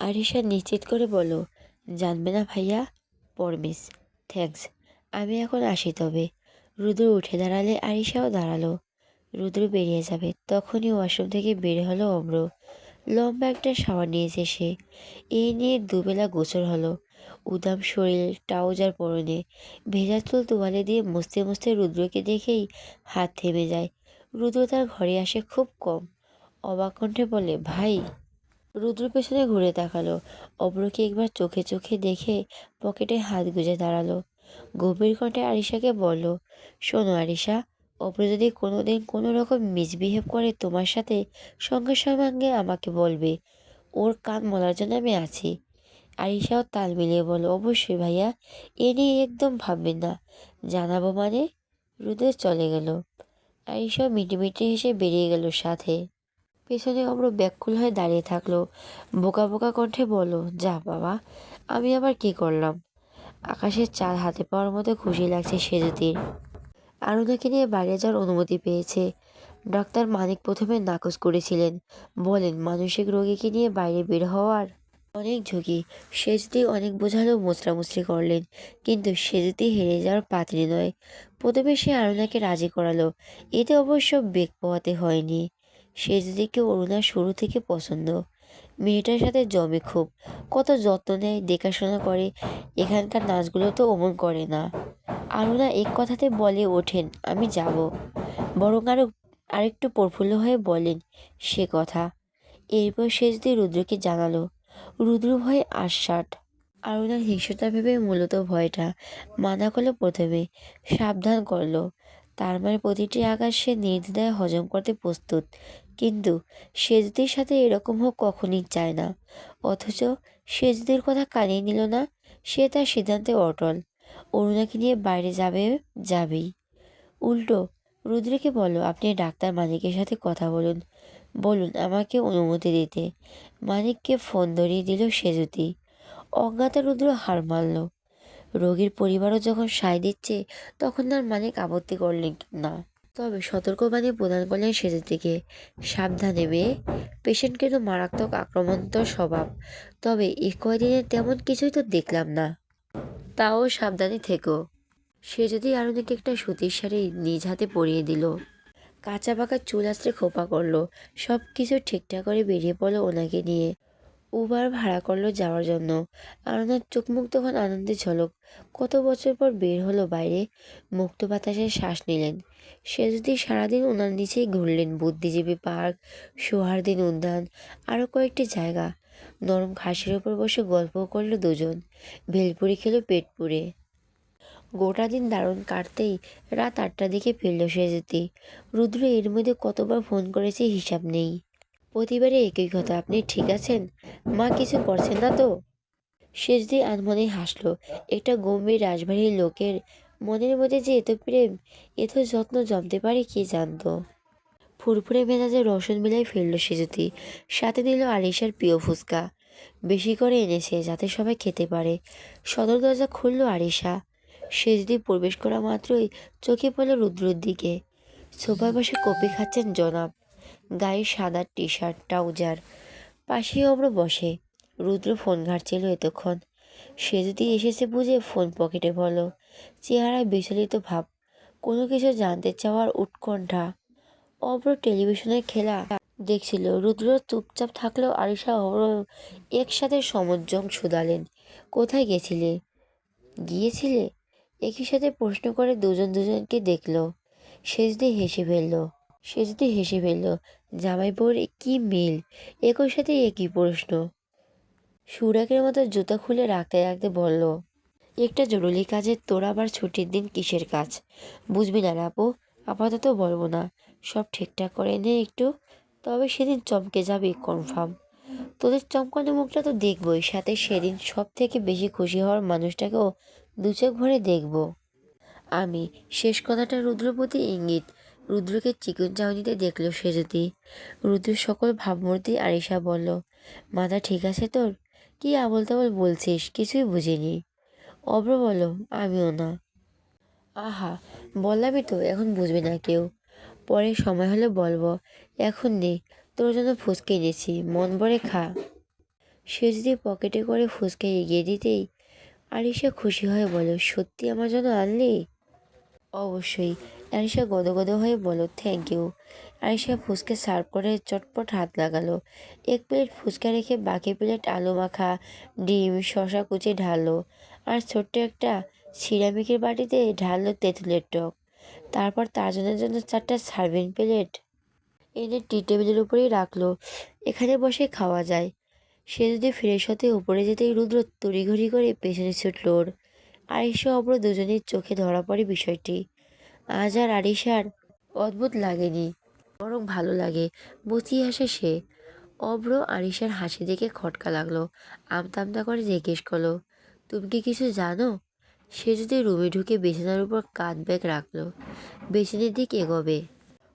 আরিশা নিশ্চিত করে বলল, জানবে না ভাইয়া। পরমিস, থ্যাঙ্কস। আমি এখন আসি তবে। রুদ্র উঠে দাঁড়ালে আরিশাও দাঁড়ালো। রুদ্র বেরিয়ে যাবে তখনই ওয়াশরুম থেকে বের হলো অব্র। লম্বা একটা শাওয়ার নিয়েছে সে। এই নিয়ে দুবেলা গোসল হলো। উদাম শরীর, ট্রাউজার পরনে, ভেজা চুল তোয়ালে দিয়ে মুছতে মুছতে রুদ্রকে দেখেই হাত থেমে যায়। রুদ্র তার ঘরে আসে খুব কম। অবাক কণ্ঠে বলে, ভাই। রুদ্র পেছনে ঘুরে তাকালো। অব্রকে একবার চোখে চোখে দেখে পকেটে হাত গুজে দাঁড়ালো। গভীর কণ্ঠে আরিশাকে বলল, শোনো আরিশা, অব্র যদি কোনোদিন কোনো রকম মিসবিহেভ করে তোমার সাথে, সঙ্গে সঙ্গে আমাকে বলবে। ওর কান মলার জন্য আমি আছি। আরিশাও তাল মিলিয়ে বলল, অবশ্যই ভাইয়া, এ নিয়ে একদম ভাববেন না। জানাবো মানে? রুদ্র চলে গেল। আরিশাও মিটিমিটি হেসে বেরিয়ে গেল সাথে। পেছনে অব্র ব্যাকুল হয়ে দাঁড়িয়ে থাকলো। বোকা বোকা কণ্ঠে বলল, যা বাবা, আমি আবার কি করলাম? আকাশের চাঁদ হাতে পাওয়ার মতো খুশি লাগছে সেজুতির। আরুনাকে নিয়ে বাইরে যাওয়ার অনুমতি পেয়েছে। ডাক্তার মানিক প্রথমে নাকচ করেছিলেন, বলেন মানসিক রোগীকে নিয়ে বাইরে বের হওয়ার অনেক ঝুঁকি। সেজুতি অনেক বোঝালেও মোচড়ামুচড়ি করলেন, কিন্তু সেজুতি হেরে যাওয়ার পাত্রী নয়। প্রথমে সে আরুনাকে রাজি করালো, এতে অবশ্য বেগ পোহাতে হয়নি। সেজুতিকে অরুণার শুরু থেকে পছন্দ। মেয়েটার সাথে জমে খুব, কত যত্ন নেয়, দেখাশোনা করে। এখানকার নাচগুলো তো অমন করে না। আরুনা এক কথাতে বলে ওঠেন, আমি যাব। বরং আরেকটু প্রফুল্ল হয়ে বলেন সে কথা। এরপর সে যদি রুদ্রকে জানালো। রুদ্র ভয়ে আশ্বাট। আরুনার হিংস্রতা ভেবে মূলত ভয়টা মানা করলো প্রথমে, সাবধান করলো। তার মানে প্রতিটি আঘাত সে নির্দ্বিধায় হজম করতে প্রস্তুত। কিন্তু সেজদির সাথে এরকম হোক কখনই চায় না। অথচ সেজদির কথা কানেই নিল না। সে তার সিদ্ধান্তে অটল। অরুণাকে নিয়ে বাইরে যাবে, যাবেই। উল্টো রুদ্রকে বলল, আপনি ডাক্তার মানিকের সাথে কথা বলুন, বলুন আমাকে অনুমতি দিতে। মানিককে ফোন ধরিয়ে দিল সেজুতি। অজ্ঞাত রুদ্র হার মানল। রোগীর পরিবারও যখন সায় দিচ্ছে, তখন আর মানিক আপত্তি করলেন না। তবে সতর্কবাণী প্রদান করলেন সেজুতিকে, সাবধানে মেয়ে, পেশেন্ট কিন্তু মারাত্মক আক্রমণাত্মক স্বভাব। তবে এই কয়দিনে তেমন কিছুই তো দেখলাম না, তাও সাবধানে থেকো। সে যদি আরুনিকে একটা সুতির শাড়ি নিজ হাতে পরিয়ে দিল। কাঁচা পাকা চুল আঁচড়ে খোপা করলো। সব কিছু ঠিকঠাক করে বেরিয়ে পড়লো ওনাকে নিয়ে। উবার ভাড়া করলো যাওয়ার জন্য। আরুনার চোখ মুখ তখন আনন্দে ঝলক। কত বছর পর বের হলো বাইরে, মুক্ত বাতাসে শ্বাস নিলেন। সে যদি সারাদিন ওনার নিচেই ঘুরলেন, বুদ্ধিজীবী পার্ক, সোহার্দিন উদ্যান, আরও কয়েকটি জায়গা। নরম ঘাসের ওপর বসে গল্প করলো দুজন। ভেলপুরি খেলো পেট পুড়ে। গোটা দিন দারুণ কাটতেই রাত 8টার দিকে ফিরল সেজুতি। রুদ্র এর মধ্যে কতবার ফোন করেছে হিসাব নেই। প্রতিবারে একই কথা, আপনি ঠিক আছেন? মা কিছু করছেন না তো? সেজদি আনমনে হাসলো। একটা গম্ভীর রাশভারী লোকের মনের মধ্যে যে এত প্রেম, এত যত্ন জমতে পারে কে জানতো। ফুরফুরে মেজাজে রসুন মিলাই ফেললো সেজুতি। সাথে নিল আলিশার প্রিয় ফুচকা। বেশি করে এনেছে যাতে সবাই খেতে পারে। সদর দরজা খুলল আরিশা। সে যদি প্রবেশ করা মাত্রই চোখে পড়ল রুদ্রর দিকে। সোফার বসে কফি খাচ্ছেন জনাব। গায়ে সাদা টি শার্ট, ট্রাউজার। পাশেই অব্র বসে। রুদ্র ফোন ঘাঁটছিল এতক্ষণ। সে যদি এসেছে বুঝে ফোন পকেটে ভরল। চেহারায় বিচলিত ভাব, কোনো কিছু জানতে চাওয়ার উৎকণ্ঠা। অব্র টেলিভিশনের খেলা দেখছিল। রুদ্র চুপচাপ থাকলেও আরিশা অব্র একসাথে সমজ্জম শুধালেন, কোথায় গিয়েছিলে? একই সাথে প্রশ্ন করে দুজন দুজনকে দেখল। সেজদি হেসে ফেলল। জামাই বউর কি মিল, একই সাথে একই প্রশ্ন। সুরাকের মতো জুতা খুলে রাখতে রাখতে বলল, একটা জরুরি কাজে তোর আবার ছুটির দিন কিসের কাজ? বুঝবি না রে আপু, আপাতত বলবো না। সব ঠিকঠাক করে নে একটু, তবে সেদিন চমকে যাবি কনফার্ম। তোদের চমকানো মুখটা তো দেখবই, সাথে সেদিন সব থেকে বেশি খুশি হওয়ার মানুষটাকেও দু চোখ ভরে দেখব আমি। শেষ কথাটা রুদ্রের প্রতি ইঙ্গিত। রুদ্রকে চিকন চাউনিতে দেখল সেজুতি। রুদ্রের সকল ভাবমূর্তি আরিশা বলল, মাথা ঠিক আছে তোর? কি আবল তাবল বলছিস, কিছুই বুঝিনি। অব্র বলল, আমিও না। আহা, বললামই তো, এখন বুঝবি না কেউ। পরে সময় হলে বলবো, এখন নেই। তোর জন্য ফুচকা এনেছি, মন ভরে খা। সে যদি পকেটে করে ফুচকা এগিয়ে দিতেই আরিশা খুশি হয়ে বলো, সত্যি আমার জন্য আনলি? অবশ্যই। আরিশা গদগদ হয়ে বলো, thank you. Arisha fuchka serve করে চটপট হাত লাগালো। এক প্লেট ফুচকা রেখে বাকি প্লেট আলু মাখা, ডিম, শসা কুচি ঢাললো। আর ছোট্ট একটা সিরামিকের বাটিতে ঢাললো তেঁতুলের টক। তারপর তার জন্য 4টা সার্ভিং প্লেট এনে টি টেবিলের উপরেই রাখলো। এখানে বসে খাওয়া যায়। সে যদি ফ্রেশ হতে উপরে যেতেই রুদ্র তড়িঘড়ি করে পেছনে ছুটল ওর। আরিশা অব্র দুজনের চোখে ধরা পড়ে বিষয়টি। আজ আর আরিশার অদ্ভুত লাগেনি, বরং ভালো লাগে। মুচিয়ে হাসে সে। অব্র আরিশার হাসি দেখে খটকা লাগলো। আমতা আমতা করে জিজ্ঞেস করলো, তুমি কি কিছু জানো? সে যদি রুমে ঢুকে বিছানার উপর কাঁধ ব্যাগ রাখলো, বেসিনের দিক এগোবে।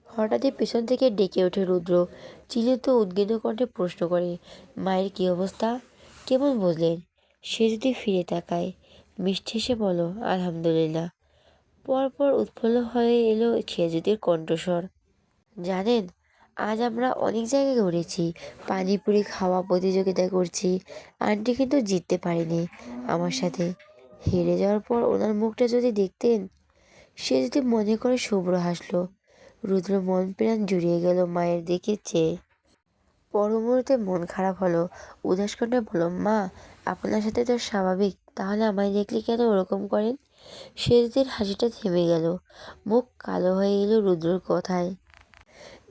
হঠাৎই পেছন থেকে ডেকে ওঠে রুদ্র। চিন্তিত উদ্বিগ্ন কণ্ঠে প্রশ্ন করে, মায়ের কি অবস্থা? কেমন বুঝলেন? সে যদি ফিরে তাকায়, মিষ্টি হেসে বলো, আলহামদুলিল্লাহ। পরপর উৎফুল্ল হয়ে এলো খেজুতির কণ্ঠস্বর। জানেন, আজ আমরা অনেক জায়গায় ঘুরেছি, পানিপুরি খাওয়া প্রতিযোগিতা করছি। আন্টি কিন্তু জিততে পারেনি আমার সাথে। হেরে যাওয়ার পর ওনার মুখটা যদি দেখতেন। সে যদি মনে করে শুভ্র হাসলো। রুদ্র মন প্রাণ জুড়িয়ে গেল মায়ের দিকে চেয়ে। পর মুহূর্তে মন খারাপ হলো। উদাস কণ্ঠে বলল, মা, আপনার সাথে তো স্বাভাবিক, তাহলে আমায় দেখলে কেন ওরকম করেন? সেজদির হাসিটা থেমে গেল। মুখ কালো হয়ে এলো রুদ্রর কথায়।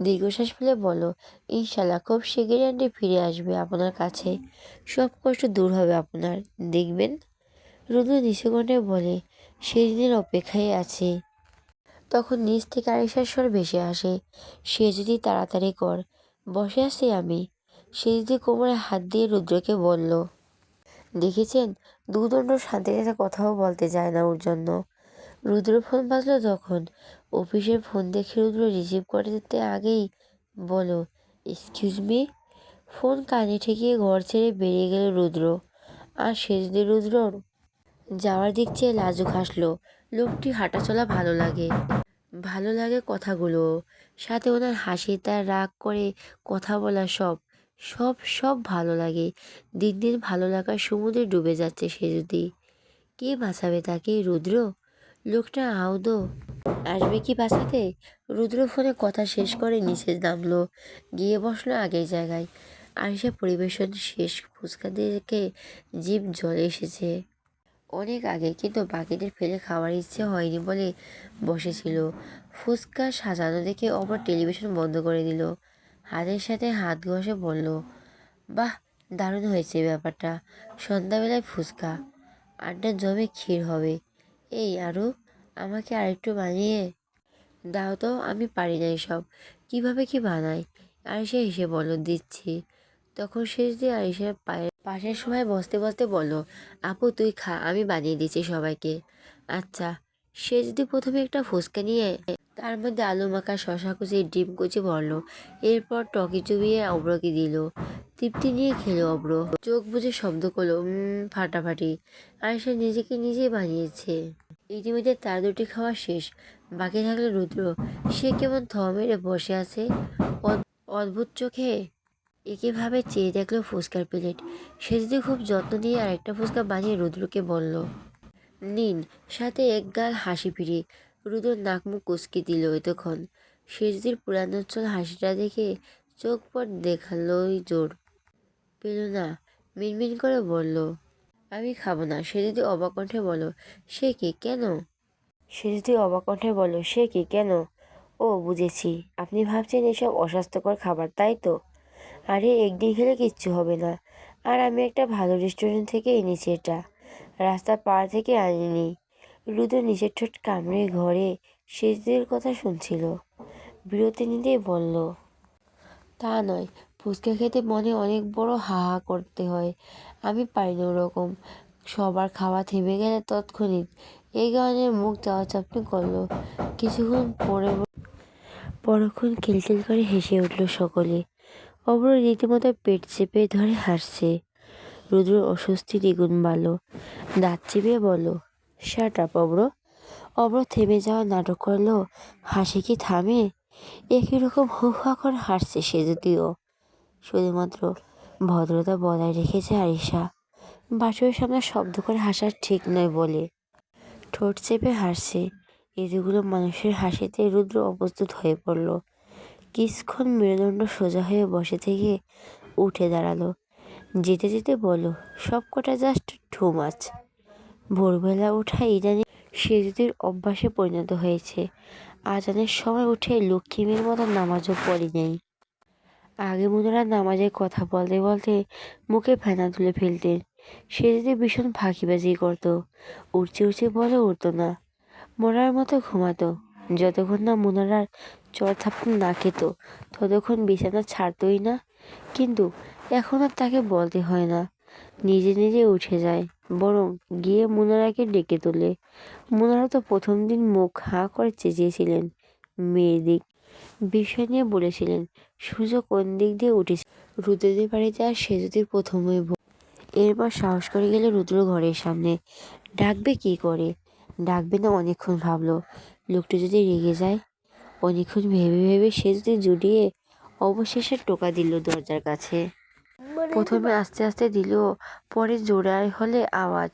দীর্ঘশ্বাস ফেলে বলল, ইনশাল্লাহ খুব শিগগিরই আন্টি ফিরে আসবে আপনার কাছে। সব কষ্ট দূর হবে আপনার, দেখবেন। রুদ্র নিচু কণ্ঠে বলে, সেই দিনের অপেক্ষায় আছে। তখন নিচ থেকে আরিশার স্বর ভেসে আসে, সে যদি তাড়াতাড়ি কর, বসে আছি আমি। সে যদি কোমরে হাত দিয়ে রুদ্রকে বলল, দেখেছেন, দুদণ্ড শান্তিতে কথাও বলতে যায় না ওর জন্য। রুদ্র ফোন বাজলো তখন। অফিসের ফোন দেখে রুদ্র রিসিভ করে দিতে আগেই বলো, এক্সকিউজ মি। ফোন কানে ঠেকিয়ে ঘর ছেড়ে বেরিয়ে গেল রুদ্র। আর সে যদি রুদ্রর যাওয়ার দিক চেয়ে লাজুক হাসলো। লোকটি হাঁটাচলা ভালো লাগে, ভালো লাগে কথাগুলো। সাথে ওনার হাসি, তার রাগ করে কথা বলা, সব সব সব ভালো লাগে। দিন দিন ভালো লাগার সমুদ্রে ডুবে যাচ্ছে সে যদি। কে বাঁচাবে তাকে? রুদ্র? লোকটা আদৌ আসবে কি বাঁচাতে? রুদ্র ফোনে কথা শেষ করে নিচে নামলো, গিয়ে বসলো আগের জায়গায়। আরিশা পরিবেশন শেষ। ফুচকা দেখে জিভ জলে এসেছে অনেক আগে, কিন্তু বাকিদের ফেলে খাওয়ার ইচ্ছে হয়নি বলে বসেছিল। ফুচকা সাজানো দেখে অপর টেলিভিশন বন্ধ করে দিল। হাতের সাথে হাত ঘষে বলল, বাহ, দারুণ হয়েছে ব্যাপারটা। সন্ধ্যাবেলায় ফুচকা, আড্ডা জমে ক্ষীর হবে। এই আরও আমাকে আরেকটু বানিয়ে দাও তো, আমি পারি না এসব। কিভাবে কি বানাই? আরিশা হেসে বলল, দিচ্ছি। তখন শেষ দিয়ে আরিশার পাশের সময় বসতে বসতে বলল, আপু তুই খা, আমি বানিয়ে দিচ্ছি সবাইকে। আচ্ছা। সে যদি প্রথমে একটা ফুচকা নিয়ে তার মধ্যে আলু মাখা, শশা কুচি, ডিম কুচি ভরলো। এরপর টকি চুবিয়ে অব্রকে দিল। তৃপ্তি নিয়ে খেলো অব্র। চোখ বুজে শব্দ করলো, ফাটাফাটি। আরিশা নিজেকে নিজেই বানিয়েছে। ইতিমধ্যে তার দুটি খাওয়া শেষ। বাকি থাকলো রুদ্র। সে কেমন থ মেরে বসে আছে, অদ্ভুত চোখে একইভাবে চেয়ে দেখলো ফুচকার প্লেট। সে যদি খুব যত্ন নিয়ে আরেকটা ফুচকা বানিয়ে রুদ্রকে বলল, নিন। সাথে এক গাল হাসি ফিরে রুদ্র নাক মুখ কুচকে দিল। এতক্ষণ শেষদির পুরানোচ্ছল হাসিটা দেখে চোখ পট দেখালোই জোর পেল না। মিনমিন করে বলল, আমি খাবো না। সে যদি অবাক কণ্ঠে বলো, সে কি কেন? সে যদি অবাক কণ্ঠে বলো, সে কি কেন? ও বুঝেছি, আপনি ভাবছেন এসব অস্বাস্থ্যকর খাবার, তাই তো? আরে একদিন খেলে কিচ্ছু হবে না। আর আমি একটা ভালো রেস্টুরেন্ট থেকে এনেছি এটা, রাস্তার পাড় থেকে আনিনি। রুদ্র নিচের ঠোঁট কামড়ে ঘরে শেষদের কথা শুনছিল। বিরতি নিতেই বলল, তা নয়, ফুচকা খেতে মনে অনেক বড় হা হা করতে হয়। আমি পারি না ওরকম। সবার খাওয়া থেমে গেলে তৎক্ষণিৎ এই কারণে মুখ চাওয়াচাপনি করলো। কিছুক্ষণ পরক্ষণ খিলখিল করে হেসে উঠল সকলে। অব্র রীতিমতো পেট চেপে ধরে হাসছে। রুদ্র অস্বস্তি দ্বিগুণ বাড়ল। দাঁত চিবিয়ে বলল, শাট আপ অব্র। অব্র থেমে যাওয়ার নাটক করলো। হাসি কি থামে? একই রকম হু হা করে হাসছে সে, যদিও শুধুমাত্র ভদ্রতা বজায় রেখেছে আরিশা। বাসুরের সামনে শব্দ করে হাসা ঠিক নয় বলে ঠোঁট চেপে হাসছে। এতগুলো মানুষের হাসিতে রুদ্র অপ্রস্তুত হয়ে পড়ল। কিছুক্ষণ মেরুদণ্ড সোজা হয়ে বসে থেকে উঠে দাঁড়ালো। যেতে যেতে বলল, সব কটা জাস্ট টু মাচ। ভোরবেলা ওঠা ইদানিং সেজুদের অভ্যাসে পরিণত হয়েছে। আজানের সময় উঠে লক্ষ্মী মেয়ের মতো নামাজও পড়ি নেই। আগে মুনারা নামাজের কথা বলতে বলতে মুখে ফেনা তুলে ফেলতেন। সে যদি ভীষণ ফাঁকিবাজি করতো। উঠছে উঠছে বলে উঠতো না, মরার মতো ঘুমাতো। যতক্ষণ না মুনারার চর থাপ্পড় না খেত ততক্ষণ বিছানা ছাড়তই না। কিন্তু এখন আর তাকে বলতে হয় না, নিজে নিজে উঠে যায়, বরং গিয়ে মুনারাকে ডেকে তোলে। মুনারা তো প্রথম দিন মুখ হাঁ করে চেঁচিয়েছিলেন মেয়ের দিক বিষয় নিয়ে, বলেছিলেন সূর্য কোন দিক দিয়ে উঠেছে। রুদ্রদের বাড়িতে আর সেজুতির প্রথমই ভোর। এরপর সাহস করে গেলে রুদ্র ঘরের সামনে। ডাকবে কি করে? ডাকবে না, অনেকক্ষণ ভাবলো। লোকটা যদি রেগে যায়। অনেকক্ষণ ভেবে ভেবে সে যদি জুড়িয়ে অবশেষে টোকা দিল দরজার কাছে। প্রথমে আস্তে আস্তে দিল, পরে জোড়ায় হলে আওয়াজ,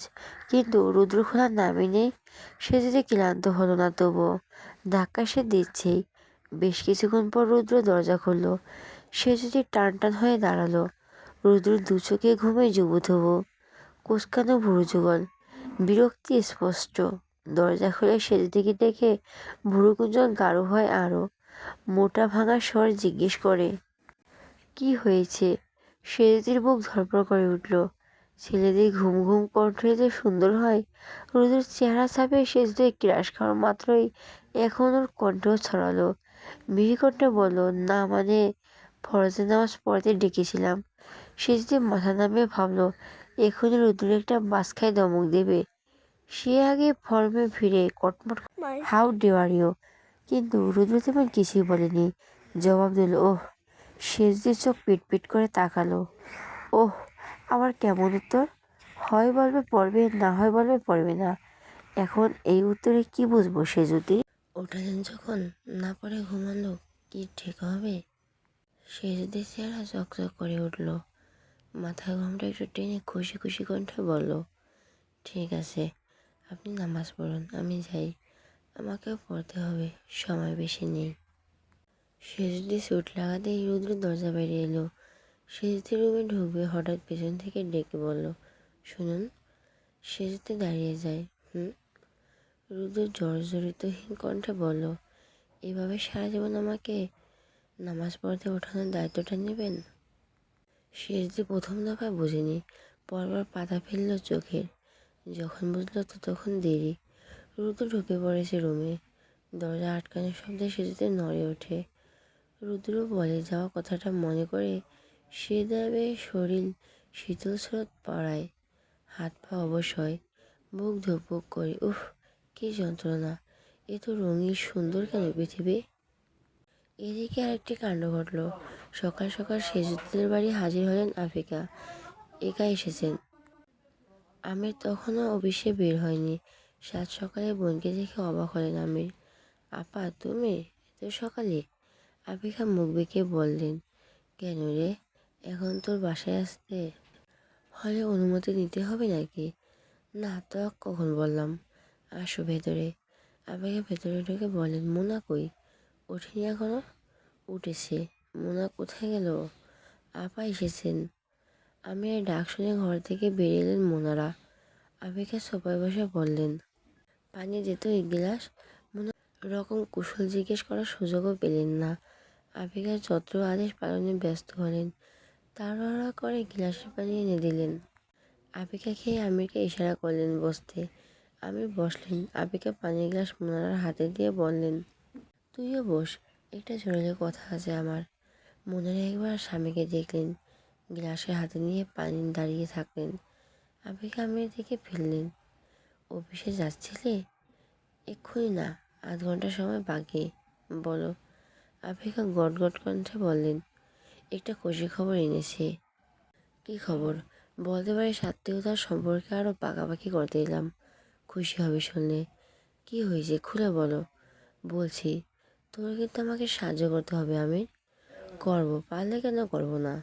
কিন্তু রুদ্র খোলার নামই নেই। সে যদি ক্লান্ত হলো না তবুও ধাক্কা সে দিচ্ছেই। বেশ কিছুক্ষণ পর রুদ্র দরজা খুলল। সে যদি টান টান হয়ে দাঁড়ালো। রুদ্র দু চোখে ঘুমে জুবুথুবু, কুচকানো ভুরু যুগল, বিরক্তি স্পষ্ট। দরজা খুলে সেজদিকে দেখে ভুরু কুঞ্চন গাঢ় হয় আরো। মোটা ভাঙা স্বর জিজ্ঞেস করে, কি হয়েছে? সেজদির বুক ধড়ফড় করে উঠল। ছেলেদের ঘুম ঘুম কণ্ঠ যে সুন্দর হয়। রোদের চেহারা ছাপে সেজদে ক্রাশ খাওয়ার মাত্রই এখন ওর কণ্ঠও ছড়ালো। মিহি কণ্ঠে বলল, না মানে ফরজের নামাজ পড়তে ডেকেছিলাম। সেজদে মাথা নামিয়ে ভাবলো এখনই রুদ্র একটা বাসখায় ধমক দেবে। সে আগে ফর্মে ফিরে কটমট হাউ ডেয়ার ইউ, কিন্তু রুদ্র তেমন কিছুই বলেনি। জবাব দিল, ওহ। সেজদির চোখ পিটপিট করে তাকালো। ওহ, আবার কেমন উত্তর? হয় বলবে পড়বে, না হয় বলবে পড়বে না। এখন এই উত্তরে কি বুঝবো সেজুতি? ওঠালেন যখন না পড়ে ঘুমালো কি ঠিক হবে? সেজুতির চেহারা চকচক করে উঠল। মাথার ঘামটা একটু টেনে খুশি খুশি কণ্ঠে বলল, ঠিক আছে, আপনি নামাজ পড়ুন, আমি যাই। আমাকেও পড়তে হবে, সময় বেশি নেই। সেজদি চোট লাগাতেই রুদ্র দরজা বেরিয়ে এলো। সেজদি রুমে ঢুকবে হঠাৎ পেছন থেকে ডেকে বলল, শুনুন। সেজদি দাঁড়িয়ে যায়। রুদ্র জর্জরিতহীন কণ্ঠে বলল, এভাবে সারা জীবন আমাকে নামাজ পড়তে ওঠানোর দায়িত্বটা নেবেন? সেজদি প্রথম দফায় বোঝেনি, পরপর পাতা ফেলল চোখের। যখন বুঝলো ততক্ষণ দেরি। রুদ্র ঢুকে পড়েছে রুমে। দরজা আটকানোর শব্দে সেজদি নড়ে ওঠে। রুদ্র বলে যাওয়া কথাটা মনে করে সে দেবে শরীর শীতল স্রোত পড়ায়, হাত পা অবশ হয়, বুক ধুকপুক করে। উফ, কি যন্ত্রণা! এ তো রঙিন সুন্দর কেন পৃথিবী? এদিকে আরেকটি কাণ্ড ঘটল। সকাল সকাল সেজুদ্দের বাড়ি হাজির হলেন আফিকা। একা এসেছেন। আমির তখনও অফিসে বের হয়নি। সাত সকালে বোনকে দেখে অবাক হলেন আমির। আপা তুমি এত সকালে? আফিকা মুখ বেঁকে বললেন, কেন রে, এখন তোর বাসায় আসতে হলে অনুমতি নিতে হবে নাকি? না তো কখন বললাম, আসো ভেতরে। আফিকা ভেতরে ঢুকে বলেন, মোনা কই? ওঠেনি এখনো? উঠেছে। মোনা কোথায় গেল? আপা এসেছেন। আমি আর ডাক শুনে ঘর থেকে বেরিয়ে এলেন মোনারা। আফিকা সোফায় বসে বললেন, পানি যেত এক গিলাস। মোনা রকম কুশল জিজ্ঞেস করার সুযোগও পেলেন না। আফিকার যত্র আদেশ পালনে ব্যস্ত হলেন। তাড়াহুড়া করে গিলাসে পানি এনে দিলেন। আফিকা খেয়ে আমিরকে ইশারা করলেন বসতে। আমির বসলেন। আফিকা পানির গ্লাস মোনারার হাতে দিয়ে বললেন, তুইও বস, একটা জরুরি কথা আছে আমার। মোনারা একবার স্বামীকে দেখলেন, গ্লাসে হাতে নিয়ে পানি দাঁড়িয়ে থাকলেন। আফিকা আমির দিকে ফিরলেন। অফিসে যাচ্ছিলে? এক্ষুনি না, আধ ঘন্টা সময় বাকি। বলো। আফিকা গটগট কণ্ঠে বললেন, একটা খুশি খবর এনেছি। কী খবর? বলতে পারি আত্মীয়তার সম্পর্কে আরও পাকাপাকি করতে এলাম। খুশি হবে শুনলে। কি হয়েছে খুলে বলো। বলছি, তোর কিন্তু আমাকে সাহায্য করতে হবে আমির। করবো, পারলে কেন করবো না?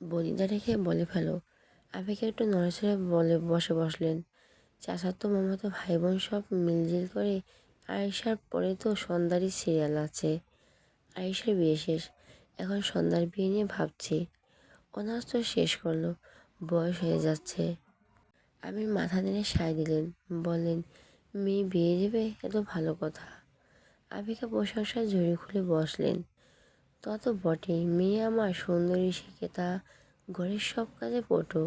বনিতা রেখে বলে ফেলো। আবেগে একটু নড়াচড়ে বসলেন। চাচাতো মামাতো ভাই বোন সব মিলজিল করে আয়েশার পরে তো সন্ধ্যারই সিরিয়াল আছে। আয়েশার বিয়ে শেষ, এখন সন্ধ্যার বিয়ে নিয়ে ভাবছি। অনার্স তো শেষ করলো, বয়স হয়ে যাচ্ছে। আমি মাথা নেড়ে সায় দিলেন, বললেন মেয়ে বিয়ে দেবে, এত ভালো কথা। আবিকা প্রশংসায় ঝুড়ি খুলে বসলেন। তা তো বটেই, মেয়ে আমার সুন্দরী, শিক্ষিতা, ঘরের সব কাজে পটু।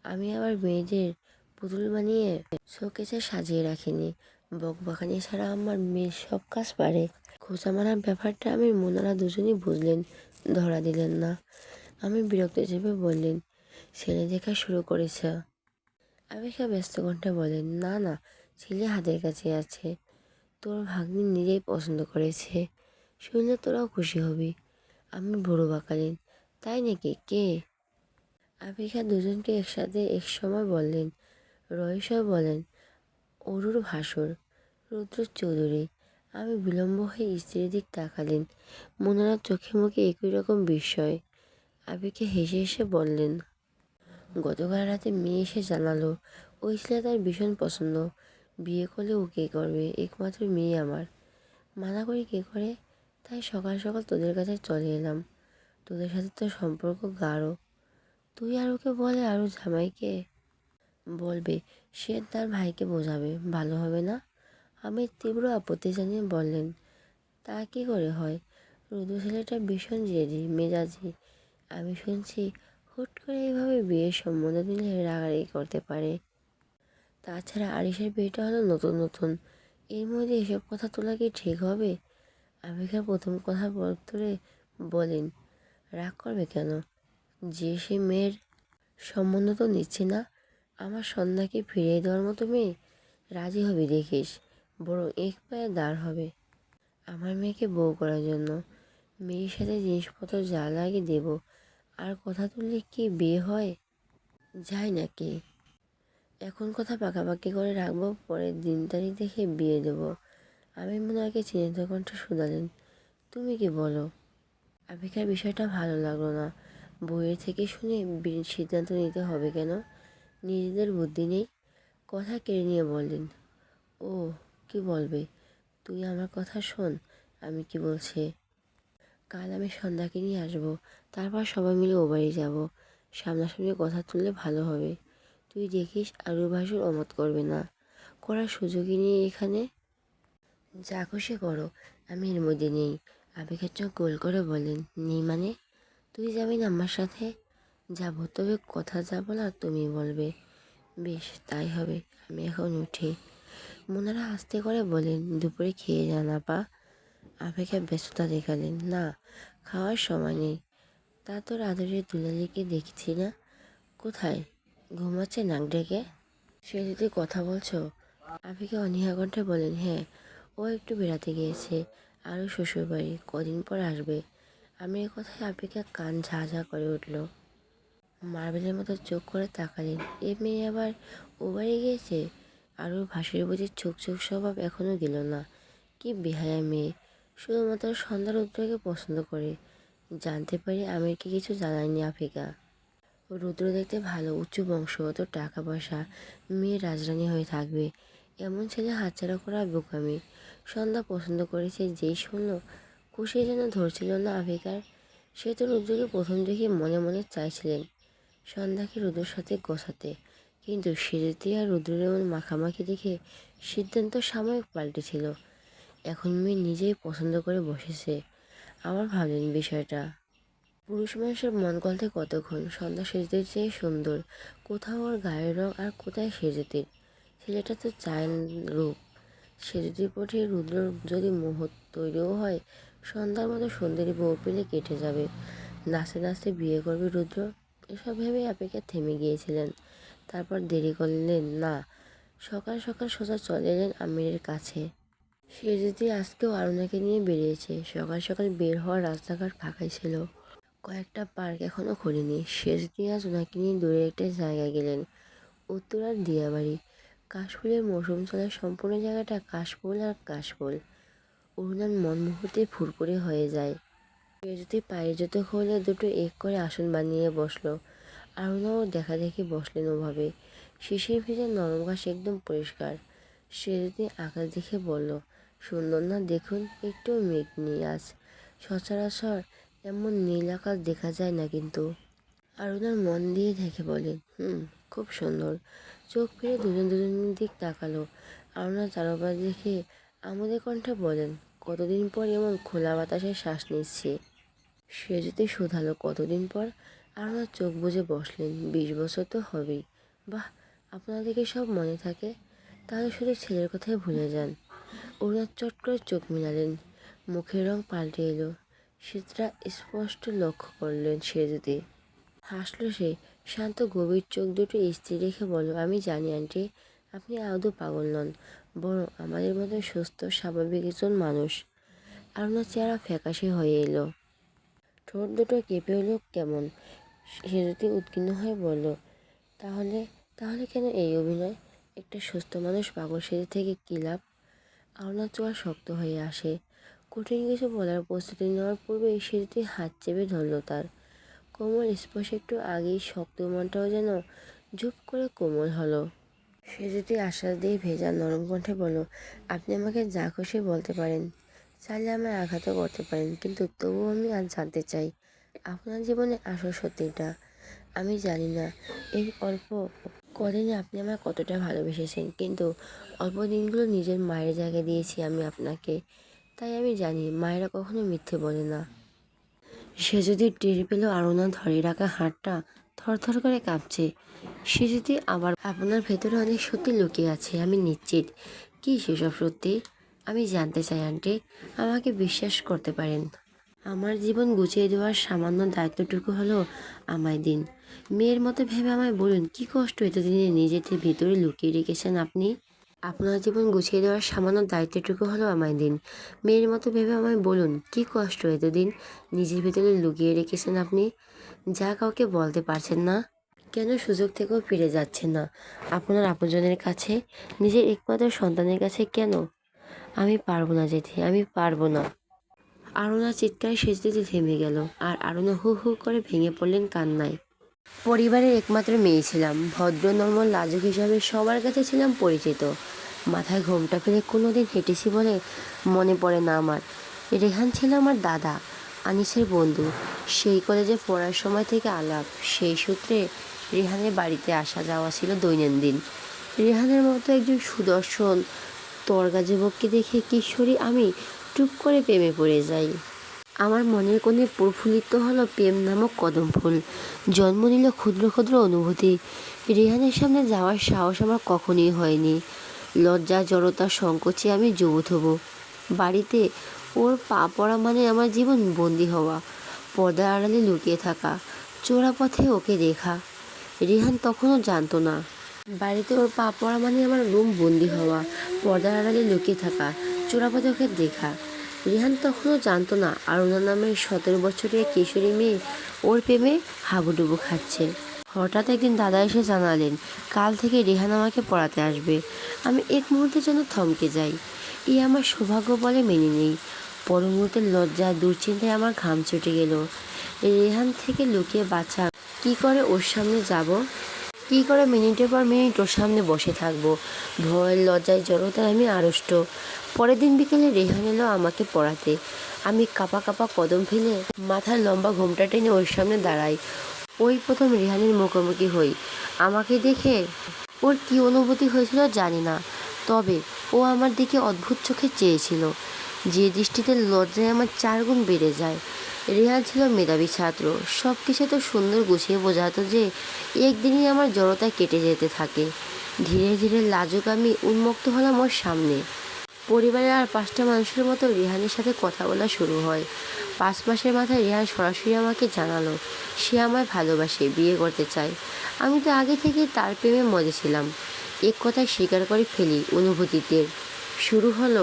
আমি আবার মেয়েদের পুতুল বানিয়ে শোকেসে সাজিয়ে রাখিনি। বকবাকানি ছাড়া আমার মেয়ে সব কাজ পারে। খোঁচা মারার ব্যাপারটা আমি মোনারা দুজনই বুঝলেন, ধরা দিলেন না। আমি বিরক্ত চেপে বললেন, ছেলে দেখা শুরু করেছে। আবিকা ব্যস্ত কণ্ঠে বলেন, না না, ছেলে হাতের কাছে আছে। তোর ভাগ্নি নিজেই পছন্দ করেছে, শুনলে তোরাও খুশি হবি। আমি বুড়ো বাঁকালেন, তাই নাকি, কে? আবিকা দুজনকে একসাথে এক সময় বললেন। রয়েশও বলেন, অরুর ভাসুর, রুদ্র চৌধুরী। আমি বিলম্ব হয়ে স্ত্রীর দিক তাকালেন। মোনারার চোখে মুখে একই রকম বিস্ময়। আবিকে হেসে হেসে বললেন, গতকাল রাতে মেয়ে এসে জানালো ওই ছেলে তার ভীষণ পছন্দ, বিয়ে করলে ও কে করবে, একমাত্র মেয়ে আমার। মানা করি কে করে, তাই সকাল সকাল তোদের কাছে চলে এলাম। তোদের সাথে তো সম্পর্ক গাঢ়। তুই আর ওকে বলে আরও জামাইকে বলবে, সে তার ভাইকে বোঝাবে, ভালো হবে না? আমি তীব্র আপত্তি জানিয়ে বললেন, তা কী করে হয়? রুদু ছেলেটা ভীষণ জেদি মেজাজি। আমি শুনছি হুট করে এইভাবে বিয়ের সম্বন্ধ দিলে রাগারাগি করতে পারে। তাছাড়া আরিসের বিয়েটা হলো নতুন নতুন, এর মধ্যে এসব কথা তোলা কি ঠিক হবে? আমেরিকার প্রথম কথা বলতে বলেন, রাগ করবে কেন? যে সে মেয়ের সম্বন্ধ তো নিচ্ছি না। আমার সন্ধ্যাকে ফিরিয়ে দেওয়ার মতো মেয়ে, রাজি হবি দেখিস, বরং এক পায়ে দাঁড় হবে আমার মেয়েকে বউ করার জন্য। মেয়ের সাথে জিনিসপত্র যা লাগে দেব, আর কথা তুললে কি বিয়ে হয় যায় নাকি? এখন কথা পাকাপাকি করে রাখবো, পরের দিন তারিখ দেখে বিয়ে দেবো। আমি মোনাকে চিন্তিত কণ্ঠে শুধালেন, তুমি কি বলো? আবিকার বিষয়টা ভালো লাগলো না। বইয়ের থেকে শুনে সিদ্ধান্ত নিতে হবে কেন? নিজেদের বুদ্ধি নেই? কথা কেড়ে নিয়ে বললেন, ও কি বলবে? তুই আমার কথা শোন, আমি কি বলছি। কাল আমি সন্ধ্যাকে নিয়ে আসবো, তারপর সবাই মিলে ও বাড়ি যাবো। সামনাসামনি কথা তুললে ভালো হবে। তুই দেখিস আরুর ভাসুর অমত করবে না, করার সুযোগই নেই এখানে। যা খুশি করো, আমি এর মধ্যে নেই। আবেগের চোখ গোল করে বলেন, নেই মানে? তুই যাবি না আমার সাথে? যাবো, তবে কথা যা বলার তুমি বলবে। বেশ, তাই হবে। আমি এখন উঠি। মোনারা আস্তে করে বলেন, দুপুরে খেয়ে যান আপা। আবেগে ব্যস্ততা দেখালেন, না, খাওয়ার সময় নেই। তা তোর আদরের দুলালিকে দেখছি না, কোথায়? ঘুমাচ্ছে নাক ডেকে? সে যদি কথা বলছো? আবিকে অনীহা কণ্ঠে বলেন, হ্যাঁ, ও একটু বেড়াতে গিয়েছে, আরও শ্বশুরবাড়ি, কদিন পর আসবে। আমি এ কথায় আবিকা কান ঝা ঝা করে উঠল। মার্বেলের মতো চোখ করে তাকালেন, এ মেয়ে আবার ও বাড়ি গিয়েছে? আর ওর ভাসুর বুঝি চোখ চোখ স্বভাব এখনও গেল না? কি বেহায়া মেয়ে, শুধুমাত্র সন্ধ্যার রুদ্রকে পছন্দ করে। জানতে পারি আমিরকে কিছু জানায়নি আফিকা। রুদ্র দেখতে ভালো, উচ্চ বংশগত, টাকা পয়সা, মেয়ে রাজরানী হয়ে থাকবে, এমন ছেলে হাতছাড়া করা বোকামি। সন্ধ্যা পছন্দ করেছে যেই শুনল, খুশি যেন ধরছিল না আফিকার। সে তো রুদ্রকে প্রথম দেখে মনে মনে চাইছিলেন সন্ধ্যাকে রুদ্রের সাথে গোছাতে, কিন্তু সিঁড়িতে আর রুদ্রের এমন মাখামাখি দেখে সিদ্ধান্ত সাময়িক পাল্টেছিল। এখন মেয়ে নিজেই পছন্দ করে বসেছে। আবার ভাবলেন বিষয়টা, পুরুষ মানুষের মন গলতে কতক্ষণ? সন্ধ্যা সেজদের চেয়ে সুন্দর, কোথাও ওর গায়ের রং আর কোথায় সেজুতির। ছেলেটা তো চায় রূপ। সেজুতির প্রতি রুদ্র যদি মোহ তৈরিও হয়, সন্ধ্যার মতো সুন্দরী বউ পেলে কেটে যাবে। নাচতে নাচতে বিয়ে করবে রুদ্র, এসব ভেবেই অপেক্ষা থেমে গিয়েছিলেন। তারপর দেরি করলেন না, সকাল সকাল সোজা চলে এলেন আমিরের কাছে। সে যদি আজকেও আরুনাকে নিয়ে বেরিয়েছে। সকাল সকাল বের হওয়ার রাস্তাঘাট ফাঁকাই ছিল, কয়েকটা পার্ক এখনও খোলেনি। শেষ দিয়ে আজ ওনাকে নিয়ে দূরে একটা জায়গায় গেলেন, উত্তরার দিয়াবাড়ি। কাশফুলের মৌসুম চলায় সম্পূর্ণ জায়গাটা কাশফুল আর কাশফুল। অরুণার মন মুহূর্তে ফুরফুরে হয়ে যায়। কেউ যদি পায়ের জুতো খুলে দুটো এক করে আসন বানিয়ে বসলো। আরুনাও দেখা দেখি বসলেন ওভাবে। শিশির ভেজা নরম ঘাস একদম পরিষ্কার। সে যদি আকাশ দেখে বলল, সুন্দর না দেখুন, একটু মেঘ নেই আজ। সচরাচর এমন নীল আকাশ দেখা যায় না কিন্তু। আরুনার মন দিয়ে দেখে বলেন, খুব সুন্দর। চোখ ফিরে দুজনের দিক তাকালো। আরুনা চারপাশ দেখে আমাদের কণ্ঠে বলেন, কতদিন পর এমন খোলা বাতাসে শ্বাস নিচ্ছি। সে যদি শুধালো, কতদিন পর? আরুনা চোখ বুজে বসলেন। 20 বছর তো হবেই। বাহ, আপনাদেরকে সব মনে থাকে? তাহলে শুধু ছেলের কথাই ভুলে যান। অরুণা চট করে চোখ মিলালেন। মুখের রং পাল্টে এলো। সেটা স্পষ্ট লক্ষ্য করলেন সে যদি। হাসলো সে। শান্ত গভীর চোখ দুটো স্থির রেখে বলল, আমি জানি আন্টি, আপনি আদৌ পাগল নন, বরং আমাদের মতো সুস্থ স্বাভাবিক একজন মানুষ। আরুণার চেহারা ফ্যাকাশে হয়ে এলো। ঠোঁট দুটো কেঁপে হলো কেমন। সে যদি উদ্বিগ্ন হয়ে বলল, তাহলে তাহলে কেন এই অভিনয়? একটা সুস্থ মানুষ পাগল সেজে থেকে কী লাভ? আরুণার চোয়াল শক্ত হয়ে আসে। কঠিন কিছু বলার প্রস্তুতি নেওয়ার পূর্বেই সে যদি হাত চেপে ধরল তার। কোমল স্পর্শে একটু আগেই শক্ত মনটাও যেন ঝুপ করে কোমল হলো। সে যদি আশ্বাস দিয়ে ভেজা নরম কণ্ঠে বলল, আপনি আমাকে যা খুশি বলতে পারেন, চাইলে আমায় আঘাতও করতে পারেন, কিন্তু তবুও আমি আজ জানতে চাই আপনার জীবনে আসল সত্যিটা। আমি জানি না এই অল্প কদিনে আপনি আমায় কতটা ভালোবেসেছেন, কিন্তু অল্প দিনগুলো নিজের মায়ের জায়গায় দিয়েছি আমি আপনাকে। তাই আমি জানি মায়েরা কখনো মিথ্যে বলে না। সে যদি টের পেল আরুনা ধরে রাখা হাতটা থরথর করে কাঁপছে। সে যদি আবার আপনার ভেতরে অনেক সত্যি লুকিয়ে আছে, আমি নিশ্চিত। কি সেসব সত্যি? আমি জানতে চাই আন্টি, আমাকে বিশ্বাস করতে পারেন। আমার জীবন গুছিয়ে দেওয়ার সামান্য দায়িত্বটুকু হলো আমায় দিন। মেয়ের মতো ভেবে আমায় বলুন, কি কষ্ট এতদিনে নিজেদের ভিতরে লুকিয়ে রেখেছেন আপনি? আপনার জীবন গুছিয়ে দেওয়ার সামান্য দায়িত্বটুকু হলো আমায় দিন। মেয়ের মতো ভেবে আমায় বলুন, কি কষ্ট এতদিন নিজের ভিতরে লুকিয়ে রেখেছেন আপনি, যা কাউকে বলতে পারছেন না? কেন সুযোগ থেকেও ফিরে যাচ্ছেন না আপনার আপনজনের কাছে, নিজের একমাত্র সন্তানের কাছে কেন? আমি পারবো না যেতে, আমি পারবো না। আরুণা চিৎকারে সেজদিতে থেমে গেল, আর আরুণা হু হু করে ভেঙে পড়লেন কান্নায়। পরিবারের একমাত্র মেয়ে ছিলাম, ভদ্র নর্মল লাজুক হিসাবে সবার কাছে ছিলাম পরিচিত। মাথায় ঘোমটা ফেলে কোনোদিন হেঁটেছি বলে মনে পড়ে না আমার। রেহান ছিল আমার দাদা, আনিসের বন্ধু। সেই কলেজে পড়ার সময় থেকে আলাপ, সেই সূত্রে রেহানের বাড়িতে আসা যাওয়া ছিল দৈনন্দিন। রেহানের মতো একজন সুদর্শন তরগা যুবককে দেখে কিশোরী আমি টুপ করে প্রেমে পড়ে যাই। আমার মনের কোণে প্রফুল্লিত হলো প্রেম নামক কদম ফুল। জন্ম নিল ক্ষুদ্র ক্ষুদ্র অনুভূতি। রেহানের সামনে যাওয়ার সাহস আমার কখনোই হয়নি। লজ্জা জড়তা সংকোচে আমি জবুথ হব। বাড়িতে ওর পা পড়া মানে আমার জীবন বন্দি হওয়া, পর্দার আড়ালে লুকিয়ে থাকা, চোরা পথে ওকে দেখা। রেহান তখনও জানতো না, বাড়িতে ওর পা পড়া মানে আমার রুম বন্দি হওয়া, পর্দার আড়ালে লুকিয়ে থাকা, চোরা পথে ওকে দেখা। রেহান তখনও জানতো না আরুণা নামের 17 বছরের কিশোরী মেয়ে ওর প্রেমে হাবুডুবু খাচ্ছে। হঠাৎ একদিন দাদা এসে জানালেন, কাল থেকে রেহান আমাকে পড়াতে আসবে। আমি এক মুহূর্তের জন্য থমকে যাই। এই আমার সৌভাগ্য বলে মেনে নেই। পর মুহূর্তের লজ্জা দুশ্চিন্তায় আমার ঘাম ছুটে গেল। রেহান থেকে লুকিয়ে বাঁচা, কি করে ওর সামনে যাব, কি করে মিনিটের পর মিনিট ওর সামনে বসে থাকবো। ভয় লজ্জায় জড়তায় আমি আড়ষ্ট। পরের দিন বিকেলে রেহান এলো আমাকে পড়াতে। আমি কাঁপা কাঁপা কদম ফেলে মাথার লম্বা ঘোমটা টেনে ওর সামনে দাঁড়াই। ওই প্রথম রেহানের মুখোমুখি হই। আমাকে দেখে ওর কী অনুভূতি হয়েছিল জানি না, তবে ও আমার দিকে অদ্ভুত চোখে চেয়েছিল, যে দৃষ্টিতে লজ্জায় আমার 4 গুণ বেড়ে যায়। রেহান ছিল মেধাবী ছাত্র, সব কিছু তো সুন্দর গুছিয়ে বোঝাতো যে একদিনই আমার জড়তা কেটে যেতে থাকে। ধীরে ধীরে লাজুক আমি উন্মুক্ত হলাম ওর সামনে। পরিবারের আর 5টা মানুষের মতো রেহানের সাথে কথা বলা শুরু হয়। 5 মাসের মাথায় রেহান সরাসরি আমাকে জানালো সে আমায় ভালোবাসে, বিয়ে করতে চায়। আমি তো আগে থেকে তার প্রেমে মজে ছিলাম। এক কথায় স্বীকার করে ফেলি অনুভূতিতে। শুরু হলো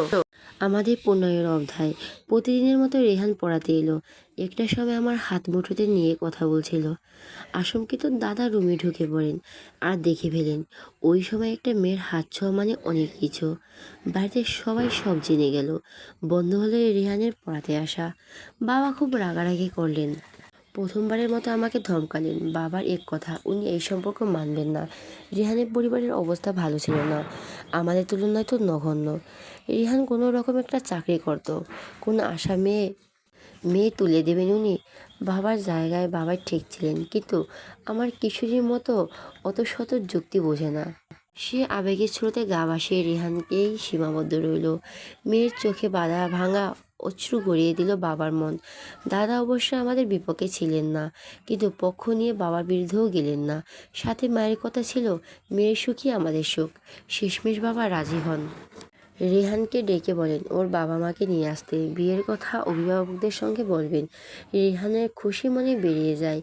আমাদের 15 অধ্যায়। প্রতিদিনের মতো রেহান পড়াতে এলো। একটা সময় আমার হাত মুঠোতে নিয়ে কথা বলছিল। আশঙ্কিত দাদা রুমে ঢুকে পড়েন আর দেখে ফেলেন ওই সময় একটা মেয়ের হাত ছোঁয়া মানে অনেক কিছু। বাড়িতে সবাই সব জেনে গেল। বন্ধ হলো রেহানের পড়াতে আসা। বাবা খুব রাগারাগি করলেন। প্রথমবারের মতো আমাকে ধমকালেন। বাবার এক কথা, উনি এই সম্পর্ক মানবেন না। রিহানের পরিবারের অবস্থা ভালো ছিল না, আমাদের তুলনায় তো নগণ্য। রিহান কোনো রকম একটা চাকরি করত, কোন আশা মেয়ে মেয়ে তুলে দেবেন উনি। বাবার জায়গায় বাবাই ঠিক ছিলেন, কিন্তু আমার কিশোরীর মতো অত শত যুক্তি বোঝে না। সে আবেগের স্রোতে গা ভাসিয়ে রেহানকেই সীমাবদ্ধ রইল। মেয়ের চোখে বাধা ভাঙা অশ্রু গড়িয়ে দিল বাবার মন। দাদা অবশ্য আমাদের বিপক্ষে ছিলেন না, কিন্তু পক্ষ নিয়ে বাবার বিরুদ্ধেও গেলেন না। সাথে মায়ের কথা ছিল, মেয়ের সুখই আমাদের সুখ। শেষমেশ বাবা রাজি হন। রেহানকে ডেকে বলেন ওর বাবা মাকে নিয়ে আসতে, বিয়ের কথা অভিভাবকদের সঙ্গে বলবেন। রেহানের খুশি মনে বেরিয়ে যায়।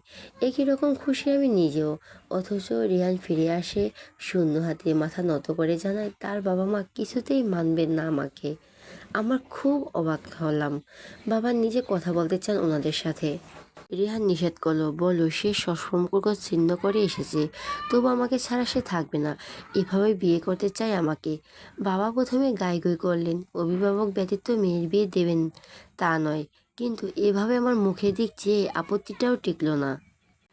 একই রকম খুশি আমি নিজেও। অথচ রেহান ফিরে আসে শূন্য হাতে, মাথা নত করে জানায় তার বাবা মা কিছুতেই মানবেন না আমাকে। আমার খুব অবাক হলাম। বাবা নিজে কথা বলতে চান ওনাদের সাথে। রেহান নিষেধ করলো, বলল সে সম্পর্ক ছিন্ন করে এসেছে, তবু আমাকে ছাড়া সে থাকবে না, এভাবে বিয়ে করতে চায় আমাকে। বাবা প্রথমে গাইগুই করলেন, অভিভাবক ব্যতীত মেয়ের বিয়ে দেবেন তা নয়, কিন্তু এভাবে আমার মুখের দিক চেয়ে আপত্তিটাও টিকলো না।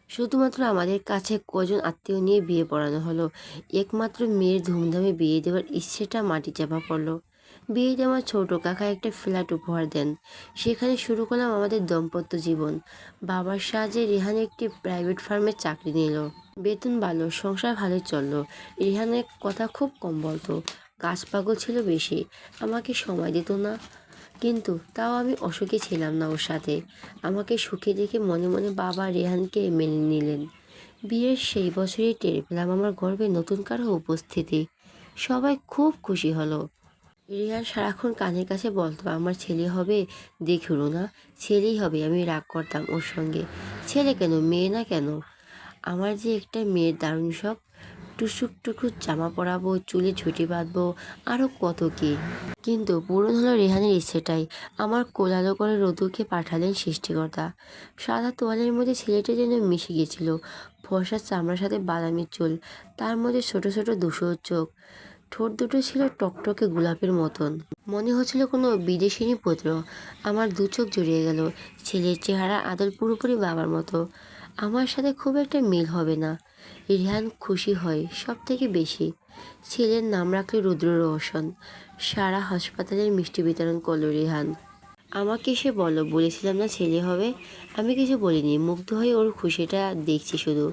শুধুমাত্র আমাদের কাছে কজন আত্মীয় নিয়ে বিয়ে পড়ানো হলো। একমাত্র মেয়ের ধুমধামে বিয়ে দেওয়ার ইচ্ছেটা মাটি চাপা পড়লো। বিয়েতে আমার ছোট কাকা একটা ফ্ল্যাট উপহার দেন। সেখানে শুরু করলাম আমাদের দাম্পত্য জীবন। বাবার সাহায্যে রিহান একটি প্রাইভেট ফার্মে চাকরি নিল। বেতন ভালো, সংসার ভালোই চললো। রিহানের কথা খুব কম বলতো, কাজ পাগল ছিল বেশি, আমাকে সময় দিত না। কিন্তু তাও আমি অসুখী ছিলাম না ওর সাথে। আমাকে সুখে দেখে মনে মনে বাবা রেহানকে মেনে নিলেন। বিয়ের সেই বছরই টের পেলাম আমার গর্ভে নতুন কারো উপস্থিতি। সবাই খুব খুশি হলো। রিহান সারাক্ষণ কানের কাছে বলতো আমার ছেলে হবে, দেখুন না, ছেলেই হবে। আমি রাগ করতাম ওর সঙ্গে, ছেলে কেন, মেয়ে না কেন? আমার যে একটা মেয়ের দারুণ শখ, টুসুক টুকুর জামা পরাবো, চুলে ঝুঁটি বাঁধবো, আরও কত কি। কিন্তু পূরণ হলো রেহানের ইচ্ছেটাই। আমার কোলালো করে রোদুকে পাঠালেন সৃষ্টিকর্তা। সাদা তোয়ালের মধ্যে ছেলেটা যেন মিশে গেছিল। ফর্সা চামড়ার সাথে বাদামি চুল, তার মধ্যে ছোট ছোট দুশোর চোখ। ঠোঁট দুটো ছিল টকটকে গোলাপের মতন, মনে হচ্ছিল কোনো বিদেশিনী পুত্র। আমার দু চোখ জুড়িয়ে গেল। ছেলের চেহারা আদল পুরোপুরি বাবার মতো। আমার সাথে খুব একটা মিল হবে না। রিহান খুশি হয় সব থেকে বেশি। ছেলের নাম রাখলে রুদ্র রোশন। সারা হাসপাতালের মিষ্টি বিতরণ করল রিহান। আমাকে সে বলেছিলাম না ছেলে হবে। আমি কিছু বলিনি, মুগ্ধ হয়ে ওর খুশিটা দেখছি শুধু।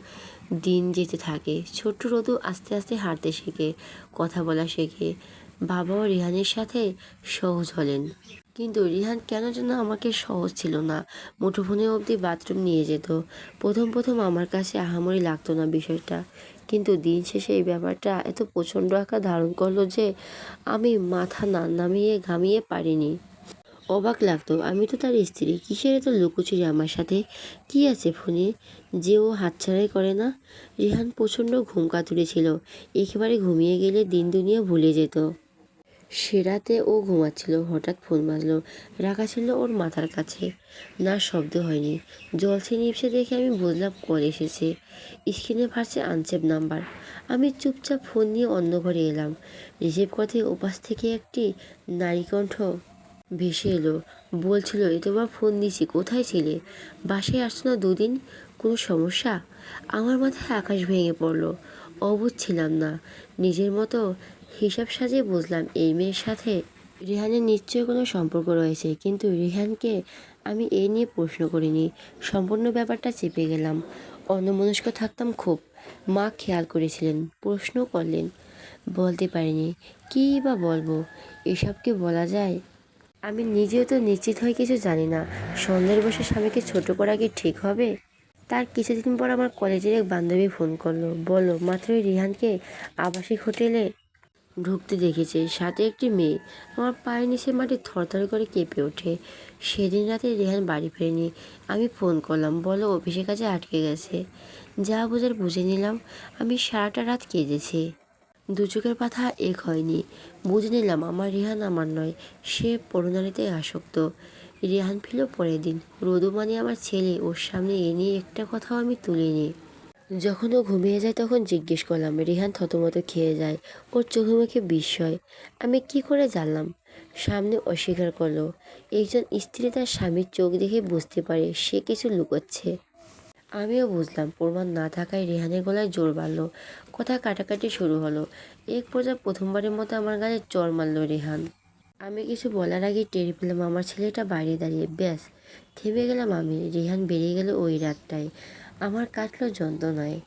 দিন যেতে থাকে, ছোট্ট রোদু আস্তে আস্তে হাঁটতে শেখে, কথা বলা শেখে। বাবাও রিহানের সাথে সহজ হলেন। কিন্তু রিহান কেন যেন আমাকে সহজ ছিল না। মুঠোফোনে অবধি বাথরুম নিয়ে যেত। প্রথম প্রথম আমার কাছে আহামরি লাগতো না বিষয়টা, কিন্তু দিন শেষে এই ব্যাপারটা এত প্রচণ্ড আকার ধারণ করলো যে আমি মাথা না নামিয়ে ঘামিয়ে পারিনি। অবাক লাগতো, আমি তো তার স্ত্রী, কিসের এত লুকোচুরি আমার সাথে? কি আছে ফোনে যে ও হাতছাড়াই করে না? রিহান প্রচণ্ড ঘুম কাতুরে ছিল, একেবারে ঘুমিয়ে গেলে দিন দুনিয়া ভুলে যেত। সে রাতে ও ঘুমাচ্ছিল, হঠাৎ ফোন বাজলো। রাখা ছিল ওর মাথার কাছে, না শব্দ হয়নি। জলসে নিভসে দেখে আমি বুঝলাম কল এসেছে। স্ক্রিনে ভাসছে আনসেভ নাম্বার। আমি চুপচাপ ফোন নিয়ে অন্য ঘরে এলাম। রিসিভ করতে ওপাশ থেকে একটি নারী কণ্ঠ ভেসে এলো। বলছিল, এ তোমার ফোন দিছি, কোথায় ছিলে? বাসায় আসছো না দুদিন? কোনো সমস্যা? আমার মাথায় আকাশ ভেঙে পড়লো। অবুঝ ছিলাম না। নিজের মতো হিসাব সাজিয়ে বুঝলাম এই মেয়ের সাথে রিহানের নিশ্চয়ই কোনো সম্পর্ক রয়েছে, কিন্তু রিহানকে আমি এ নিয়ে প্রশ্ন করিনি। সম্পূর্ণ ব্যাপারটা চেপে গেলাম। অন্যমনস্ক থাকতাম খুব। মা খেয়াল করেছিলেন, প্রশ্ন করলেন। বলতে পারিনি। কী বা বলবো, এসব কি বলা যায়? আমি নিজেও তো নিশ্চিত হয়ে কিছু জানি না। সন্ধ্যের বসে স্বামীকে ছোট করা কি ঠিক হবে? তার কিছুদিন পর আমার কলেজের এক বান্ধবী ফোন করলো, বলল মাত্রই রিহানকে আবাসিক হোটেলে ঢুকতে দেখেছে, সাথে একটি মেয়ে। আমার পায়ের নিচে মাটি থরথর করে কেঁপে ওঠে। সেদিন রাতে রেহান বাড়ি ফেরেনি। আমি ফোন করলাম, বলো অফিসের কাছে আটকে গেছে। যা বোঝার বুঝে নিলাম। আমি সারাটা রাত কেঁদেছি। দু চোখের পাতা এক হয়নি। বুঝে নিলাম আমার রিহান আমার নয়, সে পরনারীতে আসক্ত। রিহান ফিরল পরের দিন। রোদু মানে আমার ছেলে, ওর সামনে এ নিয়ে একটা কথাও আমি তুলিনি। যখন ও ঘুমিয়ে যায় তখন জিজ্ঞেস করলাম। রিহান থতমত খেয়ে যায়, ওর চোখে মুখে বিস্ময়। আমি কি করে জানলাম? সামনে অস্বীকার করলো। একজন স্ত্রী তার স্বামীর চোখ দেখে বুঝতে পারে সে কিছু লুকোচ্ছে। আমিও বুঝলাম। প্রমাণ না থাকায় রেহানের গলায় জোর বাড়ল। কথা কাটাকাটি শুরু হলো। এক পর্যায়ে প্রথমবারের মতো আমার গালে চড় মারল রেহান। আমি কিছু বলার আগে টের পেলাম আমার ছেলেটা বাইরে দাঁড়িয়ে। ব্যাস থেমে গেলাম আমি। রেহান বেরিয়ে গেল ওই রাতটায়। আমার কাটলো যন্ত্রণায়।